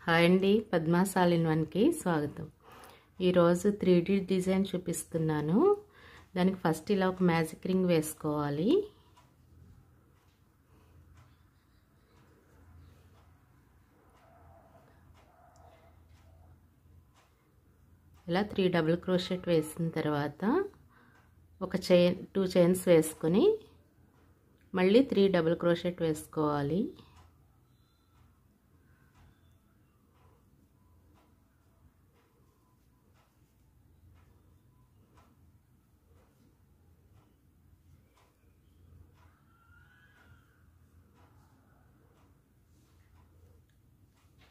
Hi అండి, Padma's all in వన్కి స్వాగతం. ఈరోజు 3D డిజైన్ చూపిస్తున్నాను. దానికి ఫస్ట్ ఇలా ఒక మ్యాజిక్ రింగ్ వేసుకోవాలి. ఇలా 3 డబుల్ క్రోషెట్ వేసిన తర్వాత ఒక చైన్ 2 చైన్స్ వేసుకొని మళ్ళీ 3 డబుల్ క్రోషెట్ వేసుకోవాలి.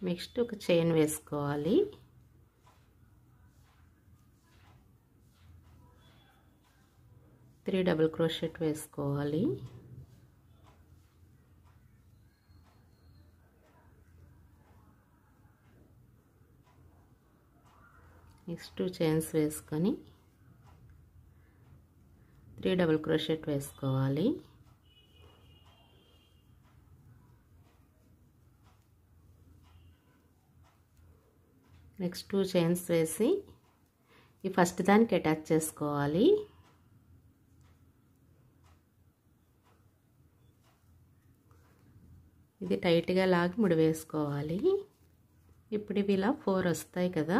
నెక్స్ట్ ఒక చైన్ వేసుకోవాలి. త్రీ డబుల్ క్రోషెట్ వేసుకోవాలి. నెక్స్ట్ 2 చైన్స్ వేసుకొని 3 డబుల్ క్రోషెట్ వేసుకోవాలి. నెక్స్ట్ 2 చైన్స్ వేసి ఈ ఫస్ట్ దానికి అటాచ్ చేసుకోవాలి. ఇది టైట్గా లాగి ముడి వేసుకోవాలి. ఇప్పుడు ఇవి ఇలా 4 వస్తాయి కదా,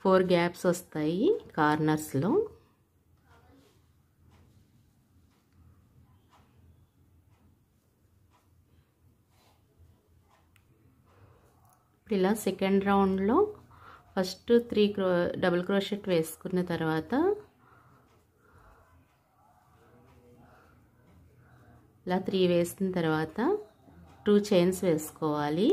4 గ్యాప్స్ వస్తాయి కార్నర్స్లో. ఇప్పుడు ఇలా సెకండ్ రౌండ్లో ఫస్ట్ 3 డబుల్ క్రోషెట్ వేసుకున్న తర్వాత ఇలా 3 వేసిన తర్వాత 2 చైన్స్ వేసుకోవాలి.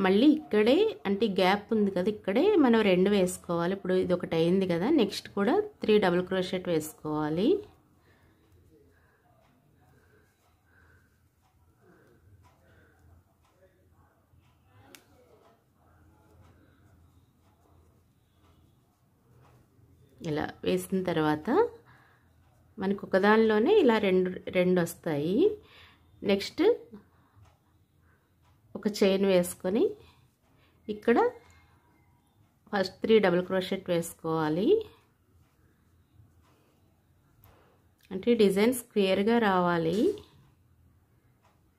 మళ్ళీ ఇక్కడే అంటే గ్యాప్ ఉంది కదా, ఇక్కడే మనం 2 వేసుకోవాలి. ఇప్పుడు ఇది ఒకటి అయింది కదా, నెక్స్ట్ కూడా 3 డబుల్ క్రోషెట్ వేసుకోవాలి. ఇలా వేసిన తర్వాత మనకు ఒకదానిలోనే ఇలా రెండు వస్తాయి. నెక్స్ట్ ఒక చైన్ వేసుకొని ఇక్కడ ఫస్ట్ 3 డబుల్ క్రోషెట్ వేసుకోవాలి. అంటే డిజైన్స్ క్లియర్గా రావాలి,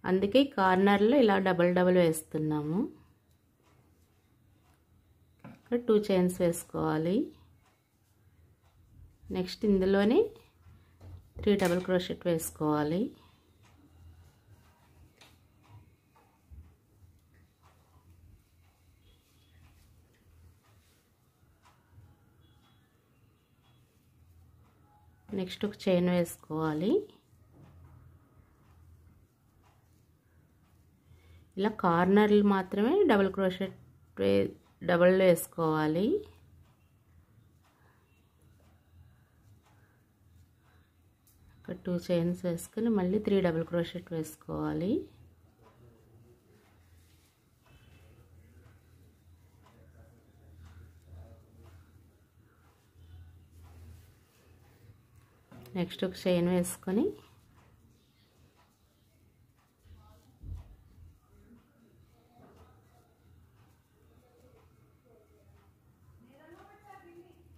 అందుకే కార్నర్లో ఇలా డబుల్ వేస్తున్నాము. ఇక్కడ 2 చైన్స్ వేసుకోవాలి. నెక్స్ట్ ఇందులోనే 3 డబుల్ క్రోషెట్ వేసుకోవాలి. నెక్స్ట్ ఒక చైన్ వేసుకోవాలి. ఇలా కార్నర్లు మాత్రమే డబుల్ క్రోషెట్ డబుల్ వేసుకోవాలి. ఒక 2 చైన్స్ వేసుకొని మళ్ళీ 3 డబుల్ క్రోషెట్ వేసుకోవాలి. నెక్స్ట్ ఒక చైన్ వేసుకొని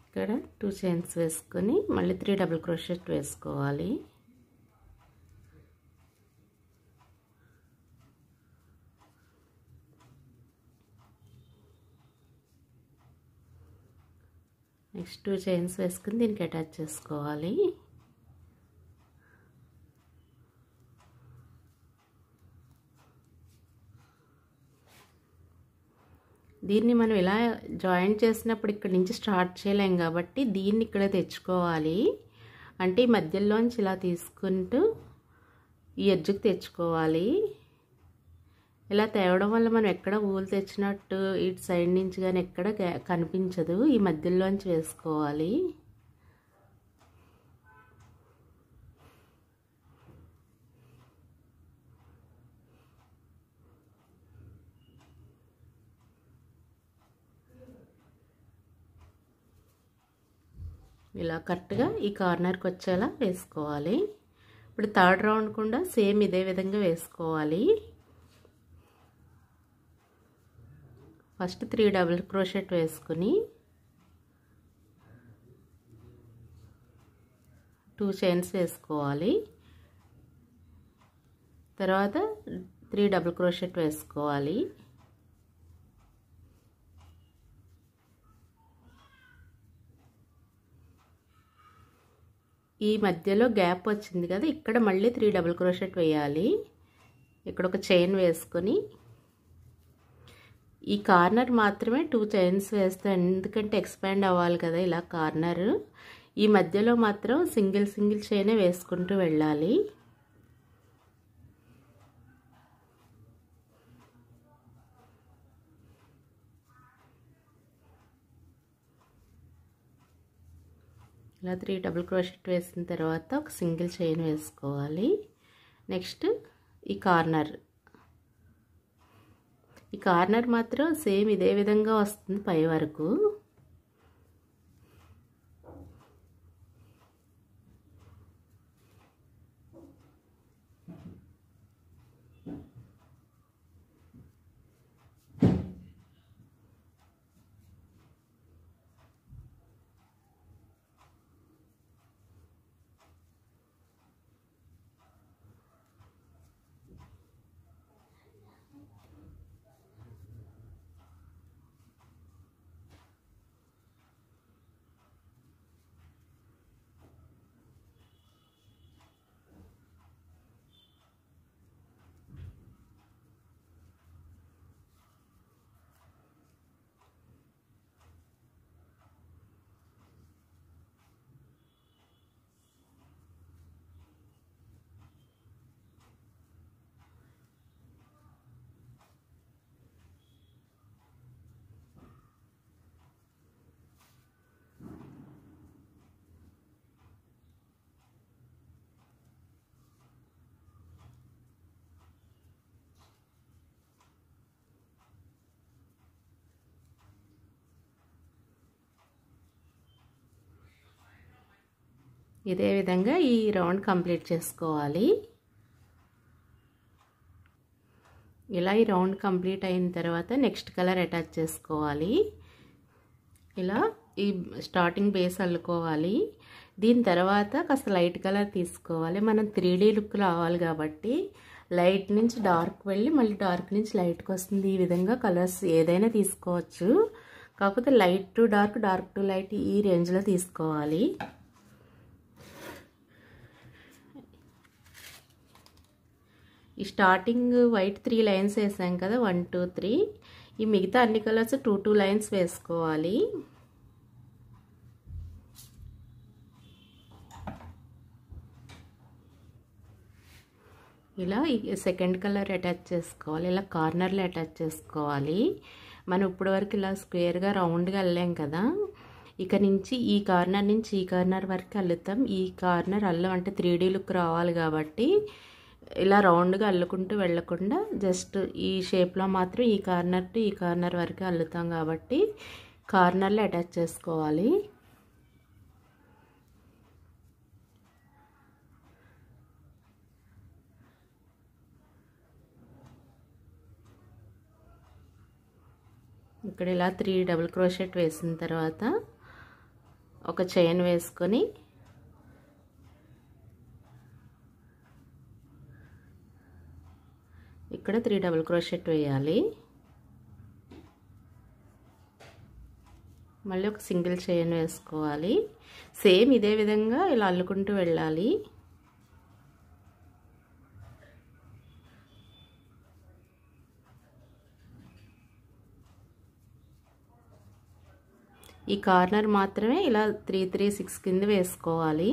ఇక్కడ 2 చైన్స్ వేసుకొని మళ్ళీ 3 డబుల్ క్రోషెట్ వేసుకోవాలి. నెక్స్ట్ 2 చైన్స్ వేసుకొని దీనికి అటాచ్ చేసుకోవాలి. దీన్ని మనం ఇలా జాయింట్ చేసినప్పుడు ఇక్కడ నుంచి స్టార్ట్ చేయలేం కాబట్టి దీన్ని ఇక్కడ తెచ్చుకోవాలి. అంటే ఈ మధ్యలోంచి ఇలా తీసుకుంటూ ఈ ఎడ్జ్కి తెచ్చుకోవాలి. ఇలా తేవడం వల్ల మనం ఎక్కడ ఊలు తెచ్చినట్టు ఇటు సైడ్ నుంచి కానీ ఎక్కడ కనిపించదు. ఈ మధ్యలోంచి వేసుకోవాలి. ఇలా కరెక్ట్గా ఈ కార్నర్కి వచ్చేలా వేసుకోవాలి. ఇప్పుడు థర్డ్ రౌండ్ కూడా సేమ్ ఇదే విధంగా వేసుకోవాలి. ఫస్ట్ 3 డబుల్ క్రోషెట్ వేసుకుని 2 చైన్స్ వేసుకోవాలి. తర్వాత 3 డబుల్ క్రోషెట్ వేసుకోవాలి. ఈ మధ్యలో గ్యాప్ వచ్చింది కదా, ఇక్కడ మళ్ళీ 3 డబుల్ క్రోషెట్ వేయాలి. ఇక్కడ ఒక చైన్ వేసుకొని ఈ కార్నర్ మాత్రమే 2 చైన్స్ వేస్తాం, ఎందుకంటే ఎక్స్పాండ్ అవ్వాలి కదా ఇలా కార్నర్. ఈ మధ్యలో మాత్రం సింగిల్ చైనే వేసుకుంటూ వెళ్ళాలి. ఇలా 3 డబుల్ క్రోషెట్ వేసిన తర్వాత ఒక సింగిల్ చైన్ వేసుకోవాలి. నెక్స్ట్ ఈ కార్నర్ మాత్రం సేమ్ ఇదే విధంగా వస్తుంది పై వరకు. ఇదే విధంగా ఈ రౌండ్ కంప్లీట్ చేసుకోవాలి. ఇలా ఈ రౌండ్ కంప్లీట్ అయిన తర్వాత నెక్స్ట్ కలర్ అటాచ్ చేసుకోవాలి. ఇలా ఈ స్టార్టింగ్ బేస్ అల్లుకోవాలి. దీని తర్వాత కాస్త లైట్ కలర్ తీసుకోవాలి. మనం 3D లుక్ రావాలి కాబట్టి లైట్ నుంచి డార్క్ వెళ్ళి మళ్ళీ డార్క్ నుంచి లైట్కి వస్తుంది. ఈ విధంగా కలర్స్ ఏదైనా తీసుకోవచ్చు, కాకపోతే light to dark, dark to light ఈ రేంజ్లో తీసుకోవాలి. ఈ స్టార్టింగ్ వైట్ 3 లైన్స్ వేసాం కదా, 1 2 3. ఈ మిగతా అన్ని కలర్స్ 2 2 లైన్స్ వేసుకోవాలి. ఇలా సెకండ్ కలర్ అటాచ్ చేసుకోవాలి. ఇలా కార్నర్లో అటాచ్ చేసుకోవాలి. మనం ఇప్పటి వరకు ఇలా స్క్వేర్గా రౌండ్గా అల్లాం కదా, ఇక నుంచి ఈ కార్నర్ నుంచి ఈ కార్నర్ వరకు అల్లుతాం. ఈ కార్నర్ అల్లం అంటే 3D లుక్ రావాలి కాబట్టి ఇలా రౌండ్గా అల్లుకుంటూ వెళ్ళకుండా జస్ట్ ఈ షేప్లో మాత్రం ఈ కార్నర్ టు ఈ కార్నర్ వరకు అల్లుతాం కాబట్టి కార్నర్లో అటాచ్ చేసుకోవాలి. ఇక్కడ ఇలా 3 డబుల్ క్రోషెట్ వేసిన తర్వాత ఒక చైన్ వేసుకొని ఇక్కడ 3 డబుల్ క్రోషెట్ వేయాలి. మళ్ళీ ఒక సింగిల్ చైన్ వేసుకోవాలి. సేమ్ ఇదే విధంగా ఇలా అల్లుకుంటూ వెళ్ళాలి. ఈ కార్నర్ మాత్రమే ఇలా 3 3 6 కింద వేసుకోవాలి.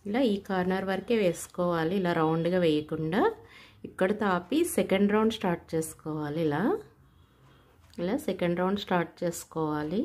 ఇలా ఈ కార్నర్ వరకే వేసుకోవాలి, ఇలా రౌండ్గా వేయకుండా ఇక్కడ తాపి సెకండ్ రౌండ్ స్టార్ట్ చేసుకోవాలి. ఇలా సెకండ్ రౌండ్ స్టార్ట్ చేసుకోవాలి.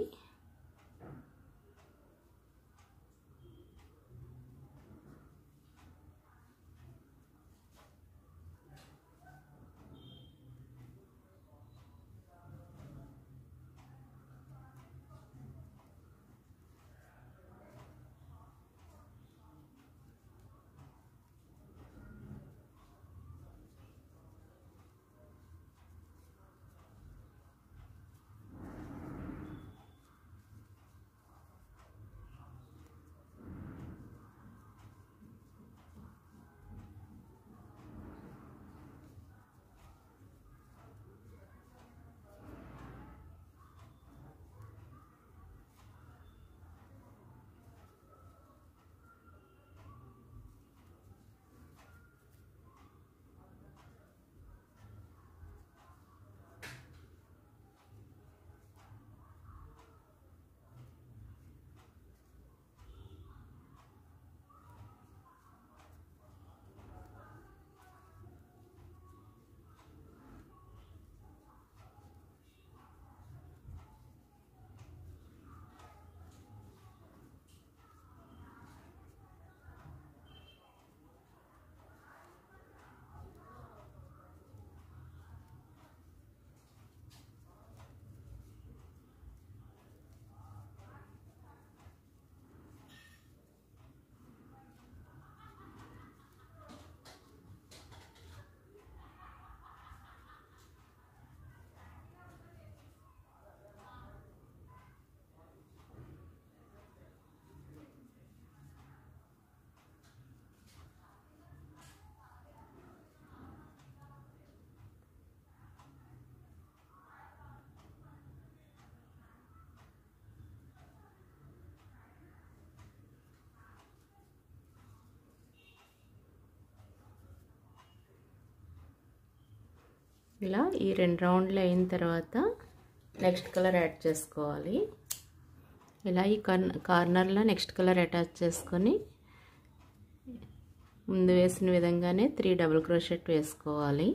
ఇలా ఈ 2 రౌండ్లు అయిన తర్వాత నెక్స్ట్ కలర్ యాడ్ చేసుకోవాలి. ఇలా ఈ కార్నర్లో నెక్స్ట్ కలర్ అటాచ్ చేసుకొని ముందు వేసిన విధంగానే 3 డబుల్ క్రోషెట్ వేసుకోవాలి.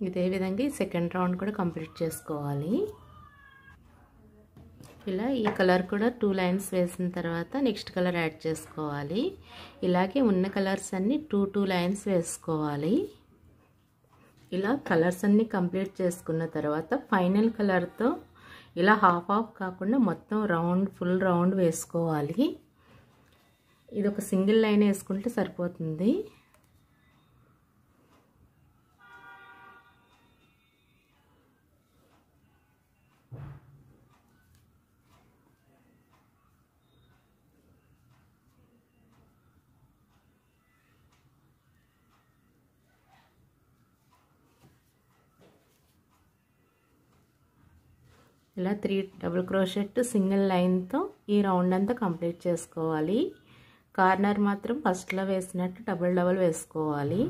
ఇదే విధంగా ఈ సెకండ్ రౌండ్ కూడా కంప్లీట్ చేసుకోవాలి. ఇలా ఈ కలర్ కూడా 2 లైన్స్ వేసిన తర్వాత నెక్స్ట్ కలర్ యాడ్ చేసుకోవాలి. ఇలాగే ఉన్న కలర్స్ అన్ని 2 లైన్స్ వేసుకోవాలి. ఇలా కలర్స్ అన్ని కంప్లీట్ చేసుకున్న తర్వాత ఫైనల్ కలర్తో ఇలా హాఫ్ హాఫ్ కాకుండా మొత్తం రౌండ్ ఫుల్ రౌండ్ వేసుకోవాలి. ఇది ఒక సింగిల్ లైన్ వేసుకుంటే సరిపోతుంది. ఇలా 3 డబుల్ క్రోషెట్ సింగిల్ లైన్తో ఈ రౌండ్ అంతా కంప్లీట్ చేసుకోవాలి. కార్నర్ మాత్రం ఫస్ట్లో వేసినట్టు డబుల్ డబుల్ వేసుకోవాలి.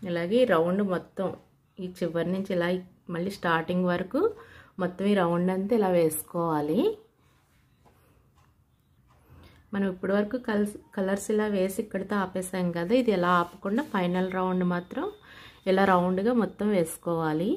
ఇలాగే రౌండ్ మొత్తం ఈ చివరి నుంచి ఇలా మళ్ళీ స్టార్టింగ్ వరకు మొత్తం ఈ రౌండ్ అంతా ఇలా వేసుకోవాలి. మనం ఇప్పటి వరకు కలర్స్ ఇలా వేసి ఇక్కడితో ఆపేసాం కదా, ఇది ఎలా ఆపకుండా ఫైనల్ రౌండ్ మాత్రం ఇలా రౌండ్గా మొత్తం వేసుకోవాలి.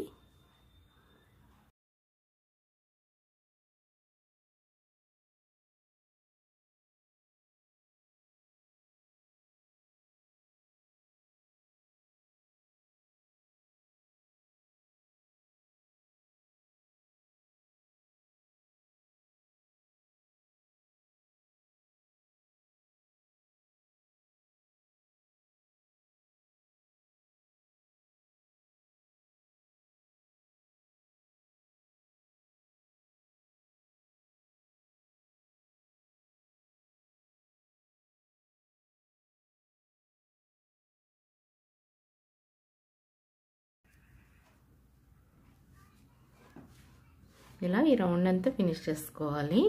ఇలా ఈ రౌండ్ అంతా ఫినిష్ చేసుకోవాలి.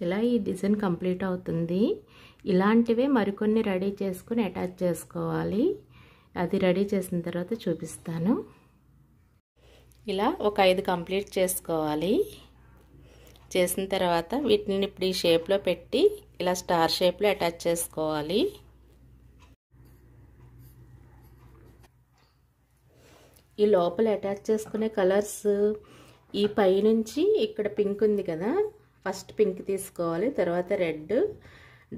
ఇలా ఈ డిజైన్ కంప్లీట్ అవుతుంది. ఇలాంటివే మరికొన్ని రెడీ చేసుకుని అటాచ్ చేసుకోవాలి. అది రెడీ చేసిన తర్వాత చూపిస్తాను. ఇలా ఒక 5 కంప్లీట్ చేసుకోవాలి. చేసిన తర్వాత వీటిని ఇప్పుడు ఈ షేప్లో పెట్టి ఇలా స్టార్ షేప్లో అటాచ్ చేసుకోవాలి. ఈ లోపల అటాచ్ చేసుకునే కలర్స్ ఈ పైనుంచి ఇక్కడ పింక్ ఉంది కదా, ఫస్ట్ పింక్ తీసుకోవాలి, తర్వాత red,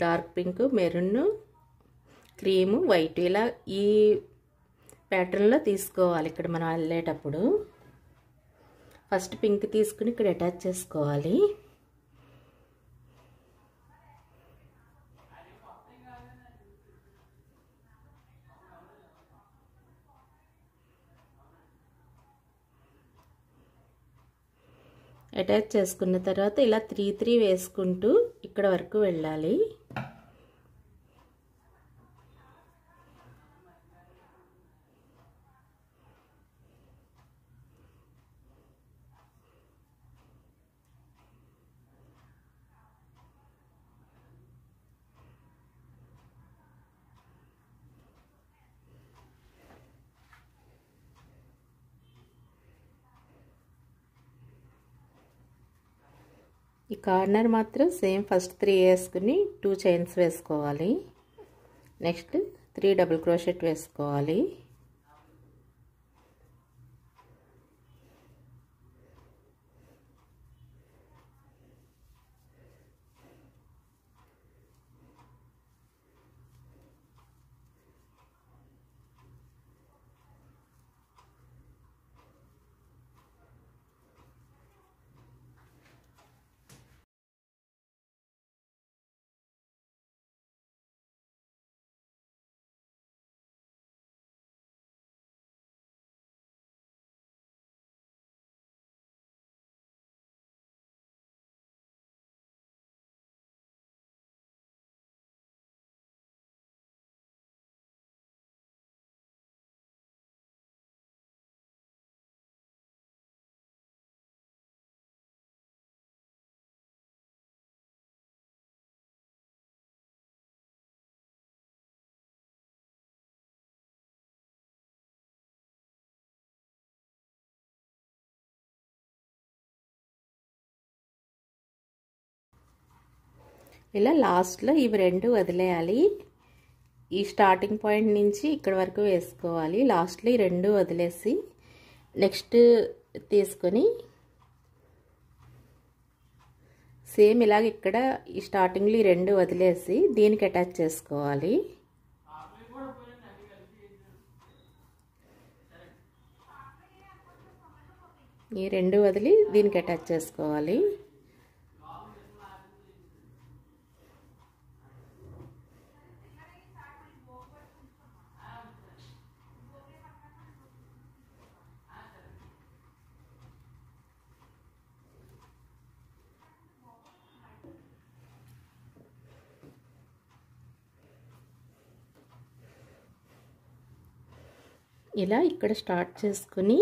dark pink, maroon, cream, white ఇలా ఈ ప్యాటర్న్లో తీసుకోవాలి. ఇక్కడ మనం అల్లేటప్పుడు ఫస్ట్ పింక్ తీసుకుని ఇక్కడ అటాచ్ చేసుకోవాలి. అటాచ్ చేసుకున్న తర్వాత ఇలా 3 3 వేసుకుంటూ ఇక్కడ వరకు వెళ్ళాలి. ఈ కార్నర్ మాత్రం సేమ్ ఫస్ట్ 3 వేసుకుని 2 చైన్స్ వేసుకోవాలి. నెక్స్ట్ 3 డబుల్ క్రోషెట్ వేసుకోవాలి. ఇలా లాస్ట్లో ఇవి రెండు వదిలేయాలి. ఈ స్టార్టింగ్ పాయింట్ నుంచి ఇక్కడ వరకు వేసుకోవాలి. లాస్ట్లో ఈ రెండు వదిలేసి నెక్స్ట్ తీసుకొని సేమ్ ఇలాగ ఇక్కడ ఈ స్టార్టింగ్లో ఈ రెండు వదిలేసి దీనికి అటాచ్ చేసుకోవాలి. ఈ రెండు వదిలి దీనికి అటాచ్ చేసుకోవాలి. ఇలా ఇక్కడ స్టార్ట్ చేసుకుని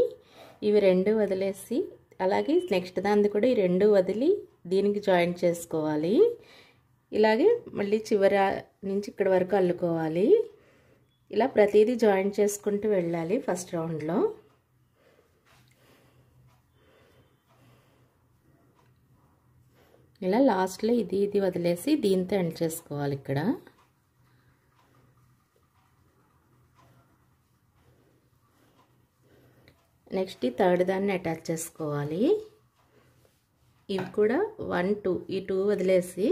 ఇవి రెండు వదిలేసి అలాగే నెక్స్ట్ దాన్ని కూడా ఈ రెండు వదిలి దీనికి జాయింట్ చేసుకోవాలి. ఇలాగే మళ్ళీ చివరి నుంచి ఇక్కడ వరకు అల్లుకోవాలి. ఇలా ప్రతిదీ జాయింట్ చేసుకుంటూ వెళ్ళాలి ఫస్ట్ రౌండ్లో. ఇలా లాస్ట్లో ఇది వదిలేసి దీంతో ఎండ్ చేసుకోవాలి. ఇక్కడ నెక్స్ట్ ఈ థర్డ్ దాన్ని అటాచ్ చేసుకోవాలి. ఇవి కూడా 1 2 ఈ 2 వదిలేసి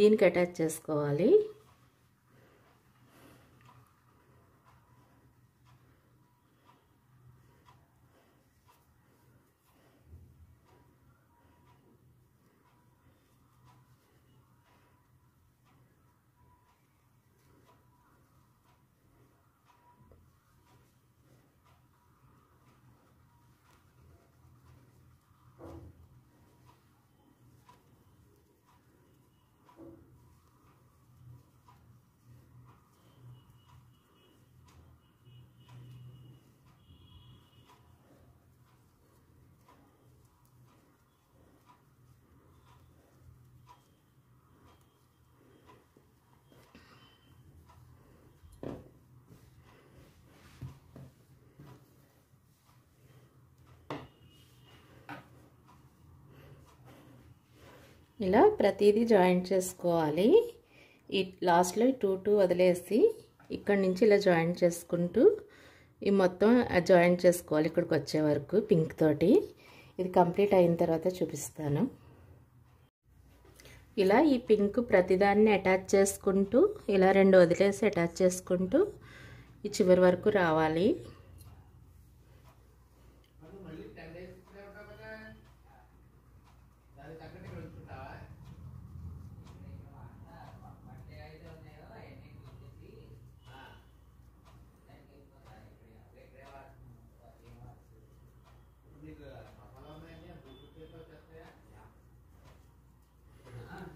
దీనికి అటాచ్ చేసుకోవాలి. ఇలా ప్రతిదీ జాయింట్ చేసుకోవాలి. ఈ లాస్ట్లో 2 2 వదిలేసి ఇక్కడ నుంచి ఇలా జాయింట్ చేసుకుంటూ ఈ మొత్తం జాయింట్ చేసుకోవాలి ఇక్కడికి వచ్చే వరకు పింక్ తోటి. ఇది కంప్లీట్ అయిన తర్వాత చూపిస్తాను. ఇలా ఈ పింక్ ప్రతిదాన్ని అటాచ్ చేసుకుంటూ ఇలా రెండు వదిలేసి అటాచ్ చేసుకుంటూ ఈ చివరి వరకు రావాలి.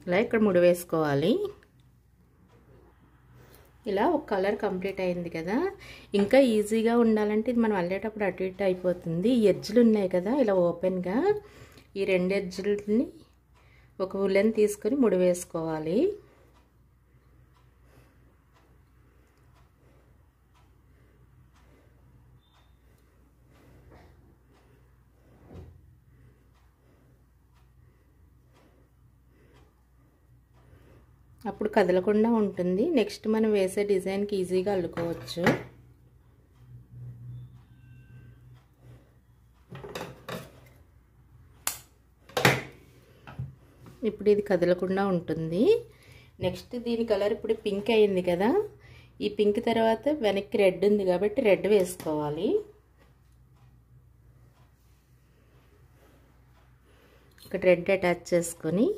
ఇలా ఇక్కడ ముడి వేసుకోవాలి. ఇలా ఒక కలర్ కంప్లీట్ అయింది కదా. ఇంకా ఈజీగా ఉండాలంటే ఇది మనం అల్లేటప్పుడు అటు ఇటు అయిపోతుంది. ఈ ఎడ్జ్లు ఉన్నాయి కదా ఇలా ఓపెన్గా ఈ రెండు ఎడ్జ్లని ఒక ఉలెన్ తీసుకొని ముడి వేసుకోవాలి. అప్పుడు కదలకుండా ఉంటుంది. నెక్స్ట్ మనం వేసే డిజైన్కి ఈజీగా అల్లుకోవచ్చు. ఇప్పుడు ఇది కదలకుండా ఉంటుంది. నెక్స్ట్ దీని కలర్ ఇప్పుడు పింక్ అయింది కదా. ఈ పింక్ తర్వాత వెనక్కి రెడ్ ఉంది కాబట్టి రెడ్ వేసుకోవాలి. ఇక్కడ రెడ్ అటాచ్ చేసుకొని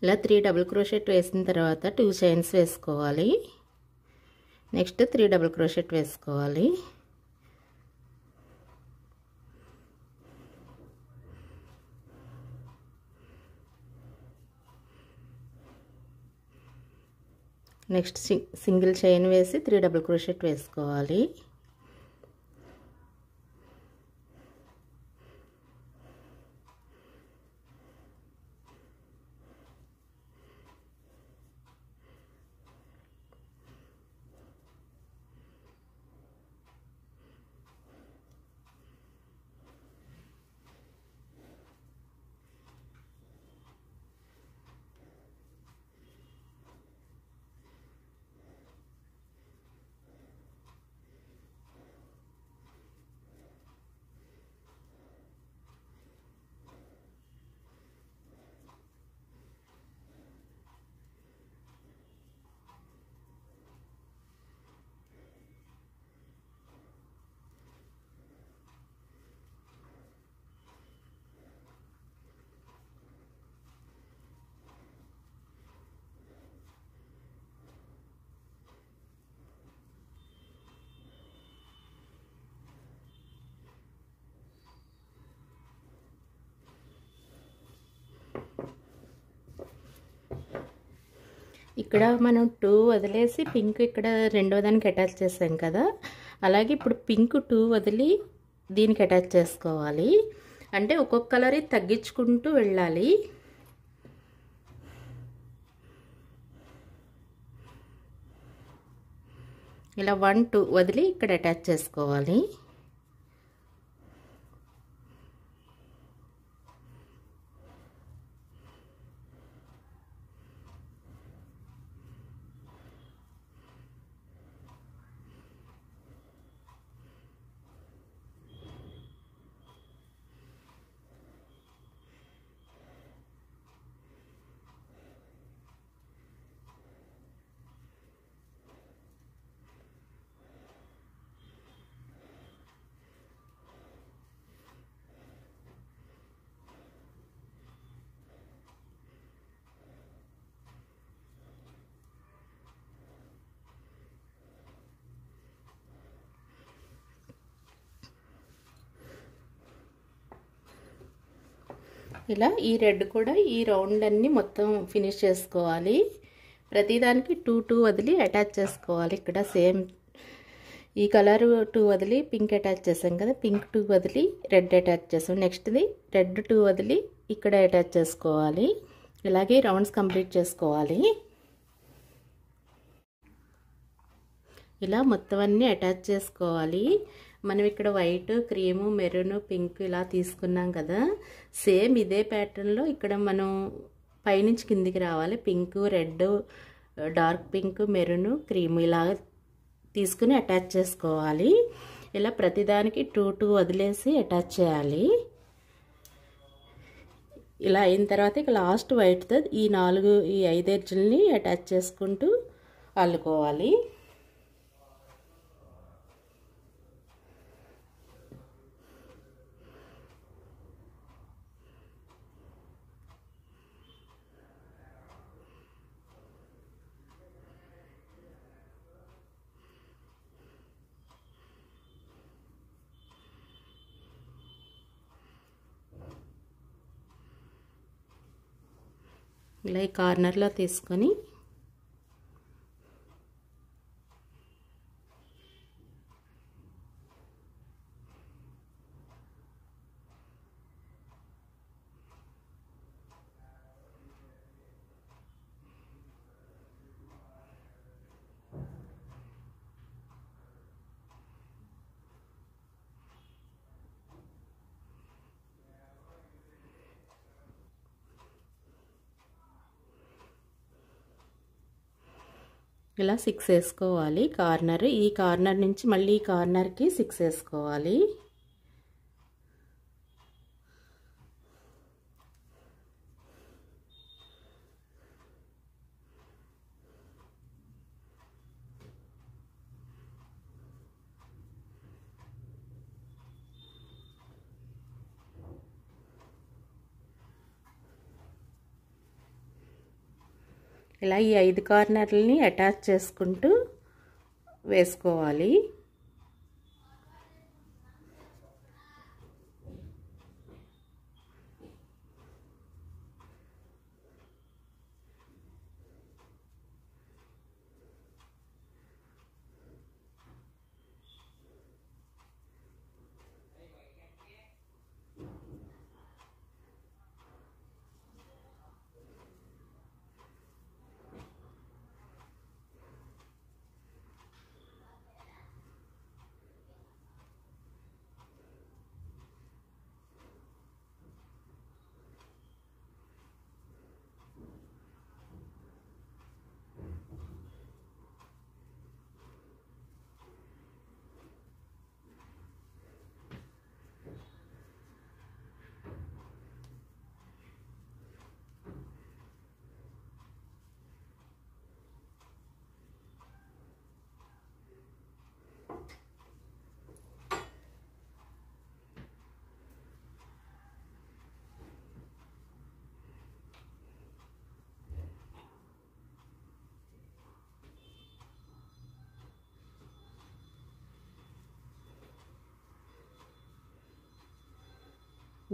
ఇలా 3 డబుల్ క్రోషెట్ వేసిన తర్వాత 2 చైన్స్ వేసుకోవాలి. నెక్స్ట్ 3 డబుల్ క్రోషెట్ వేసుకోవాలి. నెక్స్ట్ సింగిల్ చైన్ వేసి 3 డబుల్ క్రోషెట్ వేసుకోవాలి. ఇక్కడ మనం 2 వదిలేసి పింక్ ఇక్కడ రెండో దానికి అటాచ్ చేసాం కదా, అలాగే ఇప్పుడు పింక్ 2 వదిలి దీనికి అటాచ్ చేసుకోవాలి. అంటే ఒక్కొక్క కలర్ తగ్గించుకుంటూ వెళ్ళాలి. ఇలా 1 2 వదిలి ఇక్కడ అటాచ్ చేసుకోవాలి. ఇలా ఈ రెడ్ కూడా ఈ రౌండ్ అన్ని మొత్తం ఫినిష్ చేసుకోవాలి. ప్రతిదానికి 2 2 వదిలి అటాచ్ చేసుకోవాలి. ఇక్కడ సేమ్ ఈ కలర్ 2 వదిలి పింక్ అటాచ్ చేసాం కదా, పింక్ 2 వదిలి రెడ్ అటాచ్ చేసాం. నెక్స్ట్ది రెడ్ 2 వదిలి ఇక్కడ అటాచ్ చేసుకోవాలి. ఇలాగే రౌండ్స్ కంప్లీట్ చేసుకోవాలి. ఇలా మొత్తం అన్నీ అటాచ్ చేసుకోవాలి. మనం ఇక్కడ వైట్, క్రీము, మెరూన్, పింక్ ఇలా తీసుకున్నాం కదా, సేమ్ ఇదే ప్యాటర్న్లో ఇక్కడ మనం పైనుంచి కిందికి రావాలి. Pink, red, dark pink, maroon, cream ఇలా తీసుకుని అటాచ్ చేసుకోవాలి. ఇలా ప్రతిదానికి 2 2 వదిలేసి అటాచ్ చేయాలి. ఇలా అయిన తర్వాత ఇక లాస్ట్ వైట్తో ఈ 5 ఎడ్జ్ని అటాచ్ చేసుకుంటూ అల్లుకోవాలి. ఇలా ఈ కార్నర్లో తీసుకొని ఇలా 6 వేసుకోవాలి. కార్నర్, ఈ కార్నర్ నుంచి మళ్ళీ ఈ కార్నర్కి 6 వేసుకోవాలి. ఇలా ఈ 5 కార్నర్లని అటాచ్ చేసుకుంటూ వేసుకోవాలి.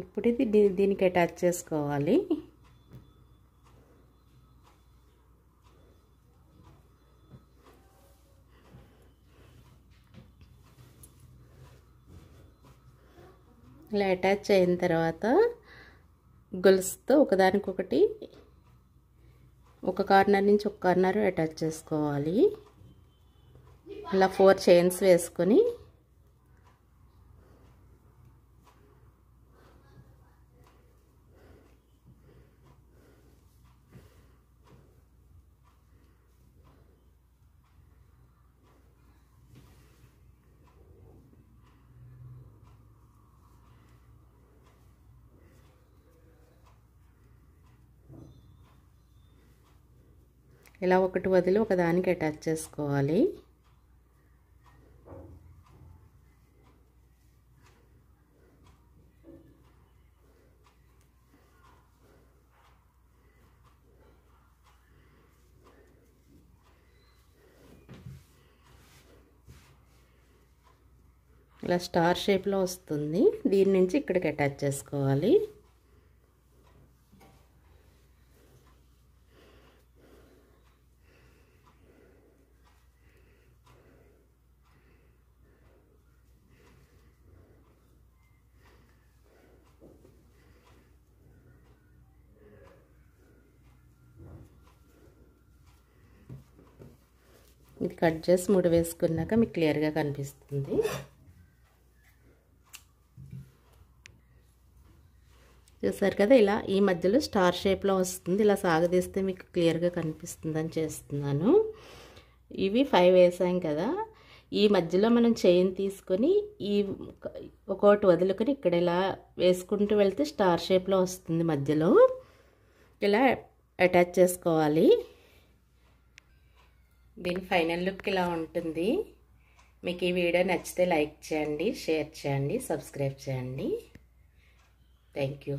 ఇప్పుడు ఇది దీనికి అటాచ్ చేసుకోవాలి. ఇలా అటాచ్ అయిన తర్వాత గొలుసుతో ఒకదానికొకటి ఒక కార్నర్ నుంచి ఒక కార్నర్ అటాచ్ చేసుకోవాలి. ఇలా 4 చైన్స్ వేసుకొని ఇలా ఒకటి వదిలి ఒకదానికి అటాచ్ చేసుకోవాలి. ఇలా స్టార్ షేప్లో వస్తుంది. దీని నుంచి ఇక్కడికి అటాచ్ చేసుకోవాలి. ఇది కట్ చేసి ముడి వేసుకున్నాక మీకు క్లియర్గా కనిపిస్తుంది. చూసారు కదా, ఇలా ఈ మధ్యలో స్టార్ షేప్లో వస్తుంది. ఇలా సాగదీస్తే మీకు క్లియర్గా కనిపిస్తుందని చేస్తున్నాను. ఇవి 5 వేసాం కదా, ఈ మధ్యలో మనం చైన్ తీసుకొని ఈ ఒక్కొక్కటి వదులుకొని ఇక్కడ ఇలా వేసుకుంటూ వెళ్తే స్టార్ షేప్లో వస్తుంది. మధ్యలో ఇలా అటాచ్ చేసుకోవాలి. దీని ఫైనల్ లుక్ ఇలా ఉంటుంది. మీకు ఈ వీడియో నచ్చితే లైక్ చేయండి, షేర్ చేయండి, సబ్స్క్రైబ్ చేయండి. Thank you.